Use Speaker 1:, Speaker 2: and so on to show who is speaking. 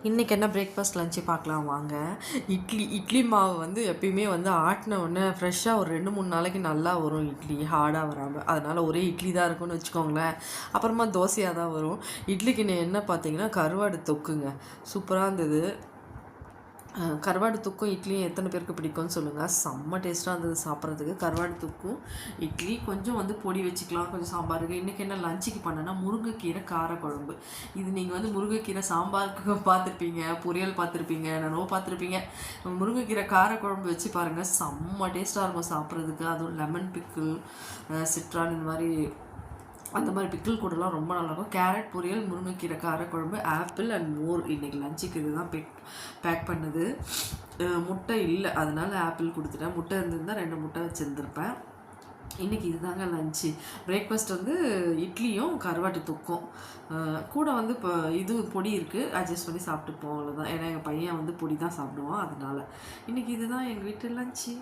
Speaker 1: இன்றைக்கி என்ன breakfast lunch பார்க்கலாம் வாங்க. இட்லி மாவு வந்து எப்பயுமே வந்து ஆட்டின உடனே ஃப்ரெஷ்ஷாக ஒரு 2-3 நாளைக்கு நல்லா வரும். இட்லி ஹார்டாக வராமல், அதனால் ஒரே இட்லி தான் இருக்கும்னு வச்சுக்கோங்களேன். அப்புறமா தோசையாக தான் வரும். இட்லிக்கு என்ன பார்த்தீங்கன்னா கருவாடு தொக்குங்க, சூப்பராக இருந்தது. கருவாடு தொக்கும் இட்லியும் எத்தனை பேருக்கு பிடிக்கும்னு சொல்லுங்கள். செம்ம டேஸ்ட்டாக இருந்தது சாப்பிட்றதுக்கு. கருவாடு தொக்கும் இட்லி கொஞ்சம் வந்து பொடி வச்சுக்கலாம், கொஞ்சம் சாம்பாருக்கு. இன்றைக்கி என்ன லஞ்சுக்கு பண்ணேன்னா முருங்கைக்கீரை காரக்குழம்பு. இது நீங்கள் வந்து முருங்கைக்கீரை சாம்பாருக்கு பார்த்துருப்பீங்க, பொரியல் பார்த்துருப்பீங்க, என்னென்னவோ பார்த்துருப்பீங்க. முருங்கைக்கீரை காரக்குழம்பு வச்சு பாருங்கள், செம்ம டேஸ்ட்டாக இருக்கும் சாப்பிட்றதுக்கு. அதுவும் லெமன் பிக்கிள், சிட்ரான், இந்த மாதிரி அந்த மாதிரி பிக்கிள் கூடலாம் ரொம்ப நல்லாயிருக்கும். கேரட் பொரியல், முருங்கைக்கீரை காரக்குழம்பு, ஆப்பிள் அண்ட் மோர். இன்றைக்கி லஞ்சுக்கு இது தான் பேக் பண்ணது. முட்டை இல்லை, அதனால் ஆப்பிள் கொடுத்துட்டேன். முட்டை இருந்திருந்தால் 2 முட்டை வச்சுருந்துருப்பேன். இன்றைக்கி இதுதாங்க லஞ்சு. பிரேக்ஃபாஸ்ட் வந்து இட்லியும் கருவாட்டு தொக்கும், கூட வந்து இப்போ இது பொடி இருக்குது, அட்ஜஸ்ட் பண்ணி சாப்பிட்டுப்போம், அவ்வளோதான். ஏன்னா எங்கள் பையன் வந்து பொடி தான் சாப்பிடுவான், அதனால் இன்றைக்கி இதுதான் எங்கள் வீட்டு லஞ்சு.